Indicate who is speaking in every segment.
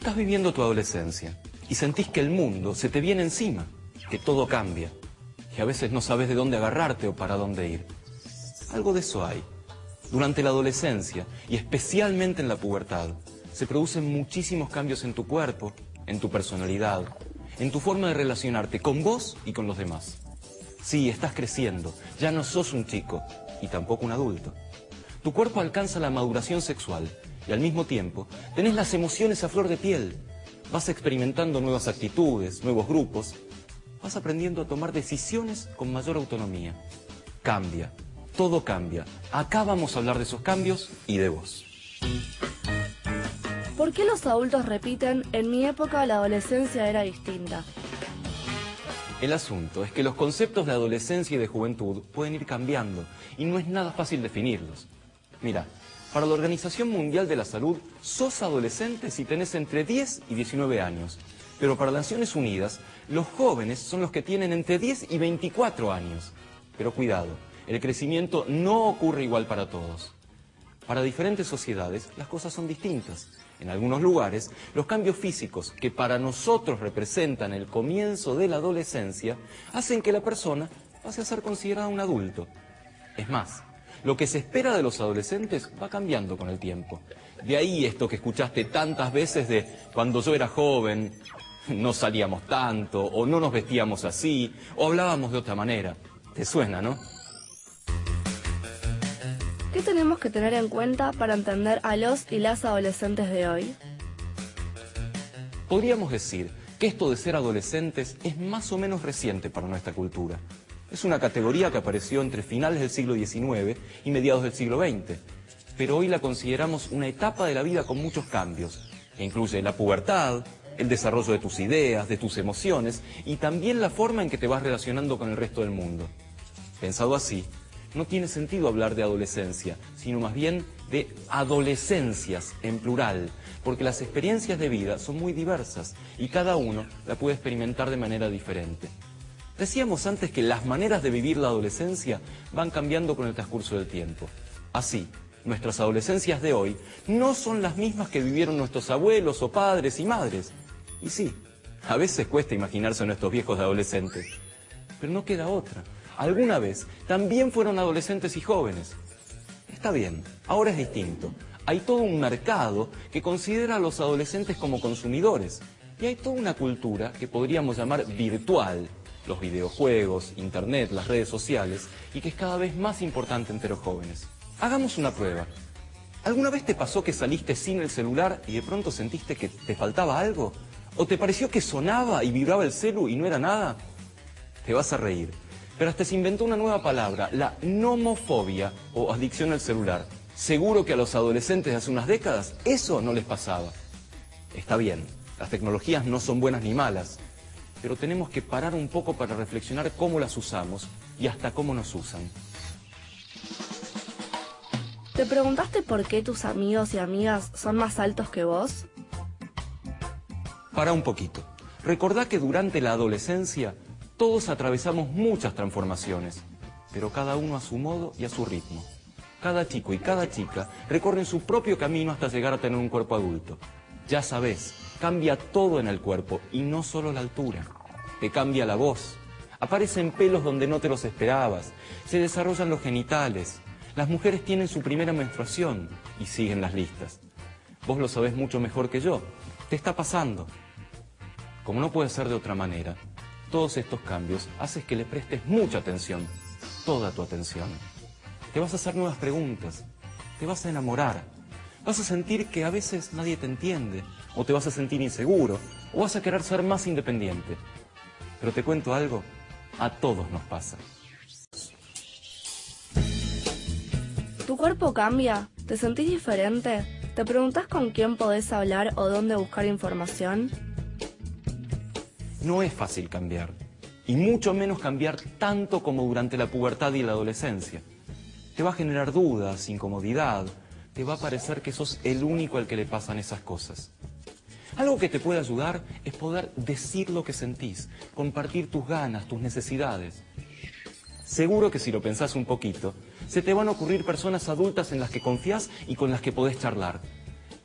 Speaker 1: Estás viviendo tu adolescencia y sentís que el mundo se te viene encima, que todo cambia, que a veces no sabes de dónde agarrarte o para dónde ir. Algo de eso hay. Durante la adolescencia, y especialmente en la pubertad, se producen muchísimos cambios en tu cuerpo, en tu personalidad, en tu forma de relacionarte con vos y con los demás. Sí, estás creciendo, ya no sos un chico y tampoco un adulto. Tu cuerpo alcanza la maduración sexual y al mismo tiempo tenés las emociones a flor de piel. Vas experimentando nuevas actitudes, nuevos grupos. Vas aprendiendo a tomar decisiones con mayor autonomía. Cambia, todo cambia. Acá vamos a hablar de esos cambios y de vos.
Speaker 2: ¿Por qué los adultos repiten, en mi época la adolescencia era distinta?
Speaker 1: El asunto es que los conceptos de adolescencia y de juventud pueden ir cambiando y no es nada fácil definirlos. Mira, para la Organización Mundial de la Salud, sos adolescente si tenés entre 10 y 19 años. Pero para las Naciones Unidas, los jóvenes son los que tienen entre 10 y 24 años. Pero cuidado, el crecimiento no ocurre igual para todos. Para diferentes sociedades, las cosas son distintas. En algunos lugares, los cambios físicos que para nosotros representan el comienzo de la adolescencia, hacen que la persona pase a ser considerada un adulto. Es más, lo que se espera de los adolescentes va cambiando con el tiempo. De ahí esto que escuchaste tantas veces de cuando yo era joven, no salíamos tanto, o no nos vestíamos así, o hablábamos de otra manera. ¿Te suena, no?
Speaker 2: ¿Qué tenemos que tener en cuenta para entender a los y las adolescentes de hoy?
Speaker 1: Podríamos decir que esto de ser adolescentes es más o menos reciente para nuestra cultura. Es una categoría que apareció entre finales del siglo XIX y mediados del siglo XX, pero hoy la consideramos una etapa de la vida con muchos cambios, que incluye la pubertad, el desarrollo de tus ideas, de tus emociones y también la forma en que te vas relacionando con el resto del mundo. Pensado así, no tiene sentido hablar de adolescencia, sino más bien de adolescencias en plural, porque las experiencias de vida son muy diversas y cada uno la puede experimentar de manera diferente. Decíamos antes que las maneras de vivir la adolescencia van cambiando con el transcurso del tiempo. Así, nuestras adolescencias de hoy no son las mismas que vivieron nuestros abuelos o padres y madres. Y sí, a veces cuesta imaginarse a nuestros viejos de adolescentes, pero no queda otra. Alguna vez también fueron adolescentes y jóvenes. Está bien, ahora es distinto. Hay todo un mercado que considera a los adolescentes como consumidores. Y hay toda una cultura que podríamos llamar virtual. Los videojuegos, internet, las redes sociales, y que es cada vez más importante entre los jóvenes. Hagamos una prueba. ¿Alguna vez te pasó que saliste sin el celular y de pronto sentiste que te faltaba algo? ¿O te pareció que sonaba y vibraba el celu y no era nada? Te vas a reír. Pero hasta se inventó una nueva palabra, la nomofobia o adicción al celular. Seguro que a los adolescentes de hace unas décadas eso no les pasaba. Está bien, las tecnologías no son buenas ni malas, pero tenemos que parar un poco para reflexionar cómo las usamos y hasta cómo nos usan.
Speaker 2: ¿Te preguntaste por qué tus amigos y amigas son más altos que vos?
Speaker 1: Para un poquito. Recordá que durante la adolescencia todos atravesamos muchas transformaciones, pero cada uno a su modo y a su ritmo. Cada chico y cada chica recorren su propio camino hasta llegar a tener un cuerpo adulto. Ya sabés, cambia todo en el cuerpo y no solo la altura. Te cambia la voz, aparecen pelos donde no te los esperabas, se desarrollan los genitales, las mujeres tienen su primera menstruación y siguen las listas. Vos lo sabés mucho mejor que yo, te está pasando. Como no puede ser de otra manera, todos estos cambios hacen que le prestes mucha atención, toda tu atención. Te vas a hacer nuevas preguntas, te vas a enamorar, vas a sentir que a veces nadie te entiende, o te vas a sentir inseguro, o vas a querer ser más independiente. Pero te cuento algo, a todos nos pasa.
Speaker 2: ¿Tu cuerpo cambia? ¿Te sentís diferente? ¿Te preguntás con quién podés hablar o dónde buscar información?
Speaker 1: No es fácil cambiar, y mucho menos cambiar tanto como durante la pubertad y la adolescencia. Te va a generar dudas, incomodidad, te va a parecer que sos el único al que le pasan esas cosas. Algo que te puede ayudar es poder decir lo que sentís, compartir tus ganas, tus necesidades. Seguro que si lo pensás un poquito, se te van a ocurrir personas adultas en las que confías y con las que podés charlar.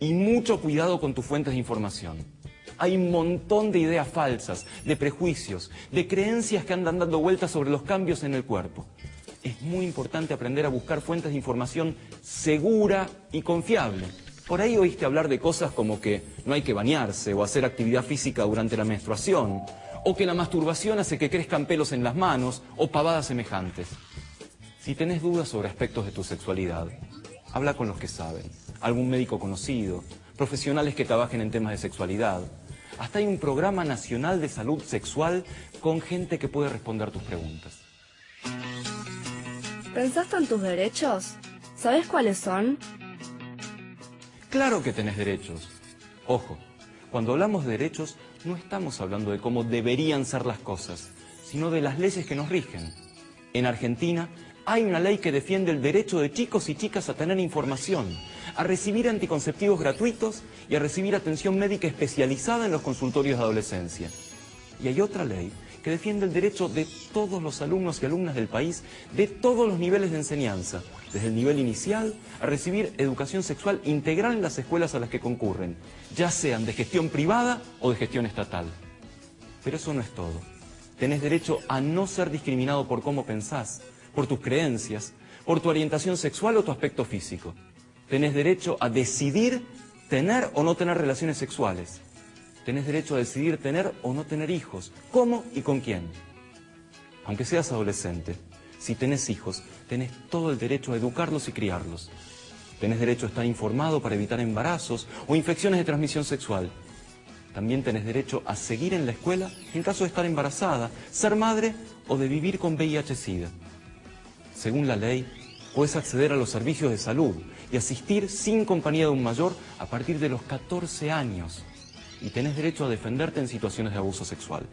Speaker 1: Y mucho cuidado con tus fuentes de información. Hay un montón de ideas falsas, de prejuicios, de creencias que andan dando vueltas sobre los cambios en el cuerpo. Es muy importante aprender a buscar fuentes de información segura y confiable. Por ahí oíste hablar de cosas como que no hay que bañarse o hacer actividad física durante la menstruación, o que la masturbación hace que crezcan pelos en las manos, o pavadas semejantes. Si tenés dudas sobre aspectos de tu sexualidad, habla con los que saben, algún médico conocido, profesionales que trabajen en temas de sexualidad. Hasta hay un programa nacional de salud sexual con gente que puede responder tus preguntas.
Speaker 2: ¿Pensaste en tus derechos? ¿Sabes cuáles son?
Speaker 1: Claro que tenés derechos. Ojo, cuando hablamos de derechos, no estamos hablando de cómo deberían ser las cosas, sino de las leyes que nos rigen. En Argentina hay una ley que defiende el derecho de chicos y chicas a tener información, a recibir anticonceptivos gratuitos y a recibir atención médica especializada en los consultorios de adolescencia. Y hay otra ley que defiende el derecho de todos los alumnos y alumnas del país, de todos los niveles de enseñanza, desde el nivel inicial a recibir educación sexual integral en las escuelas a las que concurren, ya sean de gestión privada o de gestión estatal. Pero eso no es todo. Tenés derecho a no ser discriminado por cómo pensás, por tus creencias, por tu orientación sexual o tu aspecto físico. Tenés derecho a decidir tener o no tener relaciones sexuales. Tenés derecho a decidir tener o no tener hijos, cómo y con quién. Aunque seas adolescente, si tenés hijos, tenés todo el derecho a educarlos y criarlos. Tenés derecho a estar informado para evitar embarazos o infecciones de transmisión sexual. También tenés derecho a seguir en la escuela en caso de estar embarazada, ser madre o de vivir con VIH-Sida. Según la ley, puedes acceder a los servicios de salud y asistir sin compañía de un mayor a partir de los 14 años. Y tenés derecho a defenderte en situaciones de abuso sexual.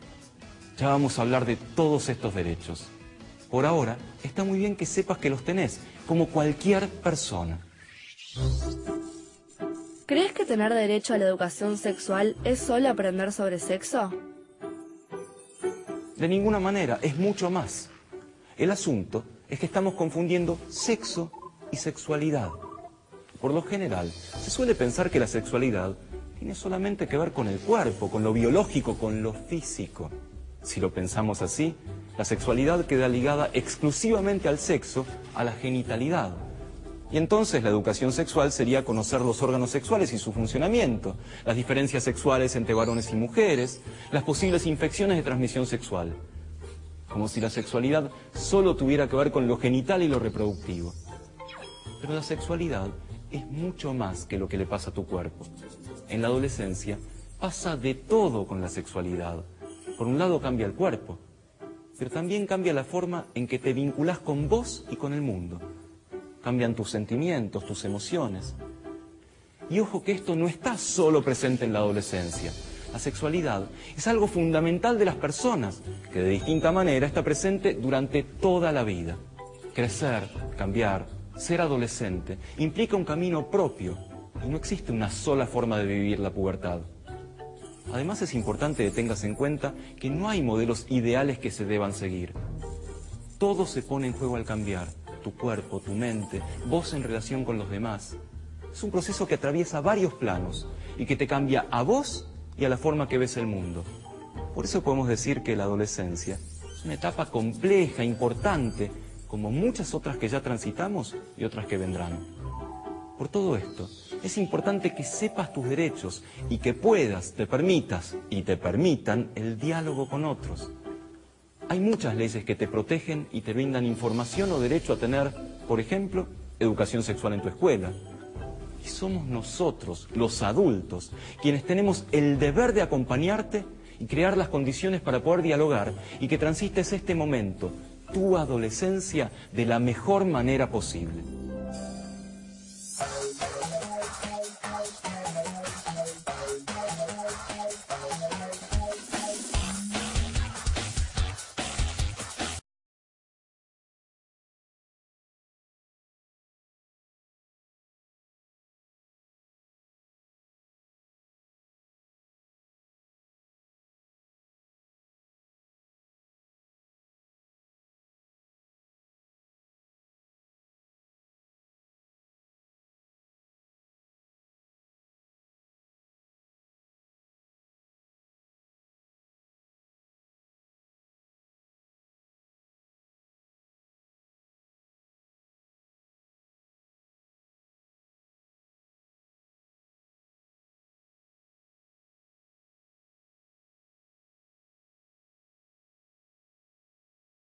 Speaker 1: Ya vamos a hablar de todos estos derechos. Por ahora, está muy bien que sepas que los tenés, como cualquier persona.
Speaker 2: ¿Crees que tener derecho a la educación sexual es solo aprender sobre sexo?
Speaker 1: De ninguna manera, es mucho más. El asunto es que estamos confundiendo sexo y sexualidad. Por lo general, se suele pensar que la sexualidad tiene solamente que ver con el cuerpo, con lo biológico, con lo físico. Si lo pensamos así, la sexualidad queda ligada exclusivamente al sexo, a la genitalidad. Y entonces la educación sexual sería conocer los órganos sexuales y su funcionamiento, las diferencias sexuales entre varones y mujeres, las posibles infecciones de transmisión sexual. Como si la sexualidad solo tuviera que ver con lo genital y lo reproductivo. Pero la sexualidad es mucho más que lo que le pasa a tu cuerpo. En la adolescencia pasa de todo con la sexualidad. Por un lado cambia el cuerpo, pero también cambia la forma en que te vinculás con vos y con el mundo. Cambian tus sentimientos, tus emociones. Y ojo que esto no está solo presente en la adolescencia. La sexualidad es algo fundamental de las personas, que de distinta manera está presente durante toda la vida. Crecer, cambiar, ser adolescente implica un camino propio y no existe una sola forma de vivir la pubertad. Además es importante que tengas en cuenta que no hay modelos ideales que se deban seguir. Todo se pone en juego al cambiar, tu cuerpo, tu mente, vos en relación con los demás. Es un proceso que atraviesa varios planos y que te cambia a vos y a la forma que ves el mundo. Por eso podemos decir que la adolescencia es una etapa compleja, importante, como muchas otras que ya transitamos y otras que vendrán. Por todo esto, es importante que sepas tus derechos y que puedas, te permitas y te permitan el diálogo con otros. Hay muchas leyes que te protegen y te brindan información o derecho a tener, por ejemplo, educación sexual en tu escuela. Y somos nosotros, los adultos, quienes tenemos el deber de acompañarte y crear las condiciones para poder dialogar y que transites este momento, tu adolescencia, de la mejor manera posible.